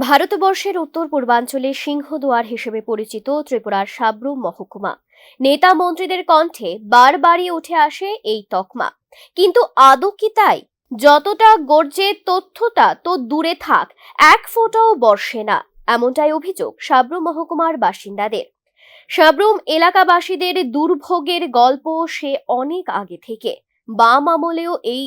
ভারতবর্ষের উত্তর পূর্বাঞ্চলে সিংহদুয়ার হিসেবে পরিচিত ত্রিপুরার সাব্রুম মহকুমা। নেতা মন্ত্রীদের কণ্ঠে বারবারই উঠে আসে এই তকমা, কিন্তু আদৌ কি তাই? যতটা গর্জে তথ্যটা তো দূরে থাক, এক ফোঁটাও বর্ষে না, এমনটাই অভিযোগ সাব্রুম মহকুমার বাসিন্দাদের। সাব্রুম এলাকাবাসীদের দুর্ভোগের গল্প সে অনেক আগে থেকে। বাম আমলেও এই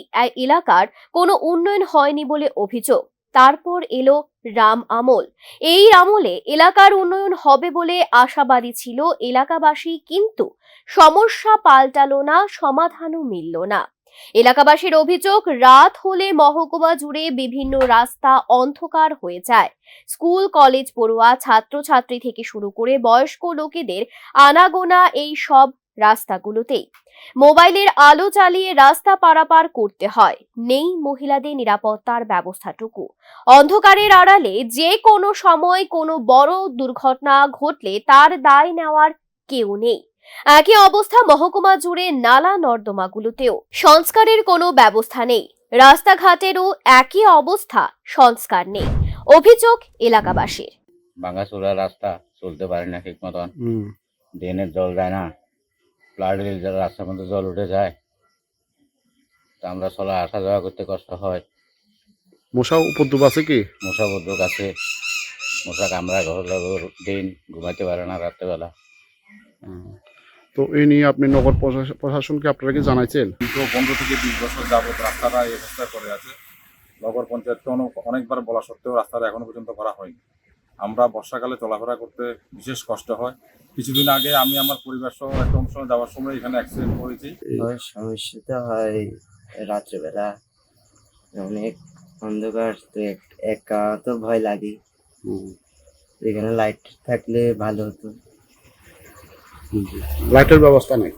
এলাকার কোনো উন্নয়ন হয়নি বলে অভিযোগ। তারপর এলো রাম আমল। এই আমলে এলাকার উন্নয়ন হবে বলে আশাবাদী ছিল এলাকাবাসী, কিন্তু সমস্যা পাল্টালো না, সমাধানও মিলল না। এলাকাবাসীর অভিযোগ, রাত হলে মহকুমা জুড়ে বিভিন্ন রাস্তা অন্ধকার হয়ে যায়। স্কুল কলেজ পড়ুয়া ছাত্রছাত্রী থেকে শুরু করে বয়স্ক লোকেদের আনাগোনা এই সব রাস্তাগুলোতেই। মোবাইলের আলো চালিয়ে রাস্তা পারাপার করতে হয়, নেই মহিলাদের নিরাপত্তার ব্যবস্থাটুকু। অন্ধকারের আড়ালে যে কোনো সময় কোনো বড় দুর্ঘটনা ঘটলে তার দায় নেওয়ার কেউ নেই। একই অবস্থা মহকুমা জুড়ে নালা নর্দমাগুলোতেও। সংস্কারের কোনো ব্যবস্থা নেই, রাস্তাঘাটেরও একই অবস্থা, সংস্কার নেই। অভিযোগ এলাকাবাসীর। ভাঙাচোরা রাস্তা, চলতে পারে না ঠিক মতন, ড্রেনের জল যায় না, ফ্লাড রাস্তার মধ্যে জল উঠে যায়, তা আমরা চলা আসা যাওয়া করতে কষ্ট হয়। মশা উপদ্রব আছে কি? মশা উপদ্রব আছে, মশা কামড়ায়, ঘর দিন ঘুমাইতে পারে না রাত্রেবেলা। তো এই নিয়ে আপনি নগর প্রশাসনকে আপনারা কি জানাইছেন? 15 থেকে 20 বছর যাবত রাস্তাটা এই অবস্থায় পড়ে আছে। নগর পঞ্চায়েতকে অনেকবার বলা সত্ত্বেও রাস্তাটা এখনো পর্যন্ত করা হয়নি। আমরা বর্ষাকালে চলাফেরা করতে বিশেষ কষ্ট হয়। কিছুদিন আগে আমি আমার পরিবার সহ একটা অনুষ্ঠানে যাওয়ার সময় এখানে অ্যাক্সিডেন্ট করেছি। সমস্যাটা হয় রাত্রেবেলা, অনেক অন্ধকার, তো একা তো ভয় লাগে। এখানে লাইট থাকলে ভালো হতো। লাইটের ব্যবস্থা নেই।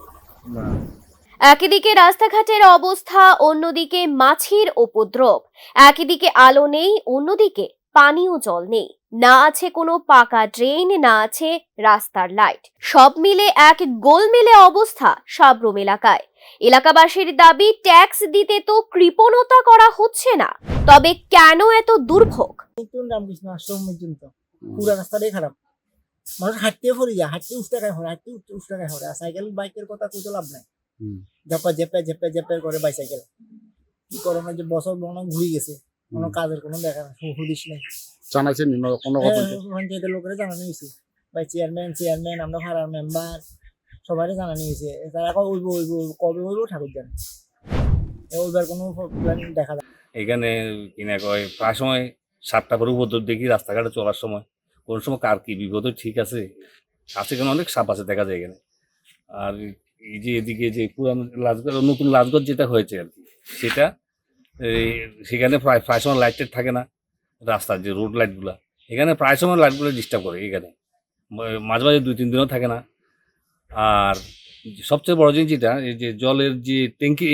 একদিকে রাস্তাঘাটের অবস্থা, অন্যদিকে মাছির উপদ্রব। একদিকে আলো নেই, অন্যদিকে পানীয় জল নেই। না আছে কোনো পাকা ড্রেন, না আছে রাস্তার লাইট। সব মিলে এক গোলমেলে অবস্থা সাব্রুম এলাকায়। এলাকাবাসীর দাবি, ট্যাক্স দিতে তো কৃপণতা করা হচ্ছে না, তবে কেন এত দুর্ভোগ? রামকৃষ্ণ আশ্রম পর্যন্ত পুরো রাস্তাটাই খারাপ। মানুষ হাঁটতে পড়ে যায়, হাঁটতে উষ্টাকায় হয়, হাঁটতে উষ্টাকায় হয়। আর সাইকেল বাইকের কথা কইতে লাভ নাই, ঝেপে করে বাইসাইকেল। কি করোনা যে বছর অনেক ঘুরে গেছে, কোনো কাজের কোনো দেখা হুদিস নেই। জানাইছেন পঞ্চায়েতের লোকেরা জানানো হয়েছে, ভাই চেয়ারম্যান, আমরা ভাড়ার মেম্বার সবাই জানানো হয়েছে। তারা কবে হইব ঠাকুর জানে, ওইবার কোনো প্ল্যান দেখা যায়। এখানে কিনা কয় প্রায় সময় 7টা করে উপদ্রব দেখি রাস্তাঘাটে চলার সময়। কোন সময় কার কি বিপদ, ঠিক আছে এখানে অনেক সাপ আছে দেখা যায় এখানে। আর এই যে এদিকে যে পুরান লাজগড়, নতুন লাজগড় যেটা হয়েছে আর কি, সেটা সেখানে প্রায় সময় লাইট থাকে না, রাস্তার যে রোড লাইটগুলো, এখানে প্রায় সময় লাইটগুলো ডিস্টার্ব করে। এখানে মাঝে মাঝে 2-3 দিনও থাকে না। আর সবচেয়ে বড় জিনিস যেটা, এই যে জলের যে ট্যাঙ্কি,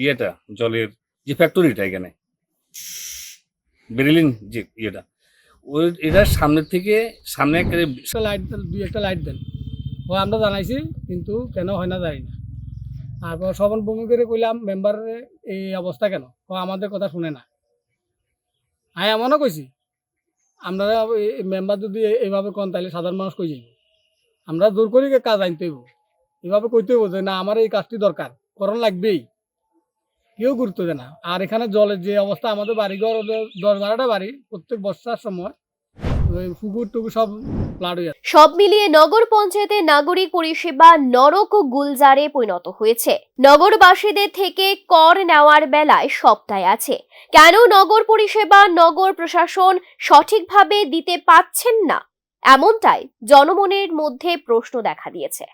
ইয়েটা জলের যে ফ্যাক্টরিটা এখানে বেরিলিন যে ইয়েটা, ওই এটার সামনে একটা লাইট দেন, 2-1টা লাইট দেন। ও আমরা জানাইছি, কিন্তু কেন হয় না জানি না। তারপর শ্রবণ ভূমি করে কইলাম মেম্বারের এই অবস্থা কেন, ও আমাদের কথা শুনে না। আমি এমনও কইছি, আমরা মেম্বার যদি এইভাবে কন তাহলে সাধারণ মানুষ কই যাইব। আমরা জোর করি কাজ আনতে হইব, এভাবে কইতে হইব যে না আমার এই কাজটি দরকার, করণ লাগবেই। কেউ গুরুত্ব দেয় না। আর এখানে জলের যে অবস্থা, আমাদের বাড়িঘর 10-12টা বাড়ি, প্রত্যেক বর্ষার সময় পুকুর টুকুর সব ফ্লাড হয়ে যায়। সব মিলিয়ে নগর পঞ্চায়েতের নাগরিক পরিষেবা নরক গুলজারে পরিণত হয়েছে। নগরবাসীদের থেকে কর নেওয়ার বেলায় সবটাই আছে, কেন নগর পরিষেবা নগর প্রশাসন সঠিকভাবে দিতে পারছেন না, এমনটাই জনমনের মধ্যে প্রশ্ন দেখা দিয়েছে।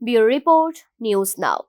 Bureau report, news now.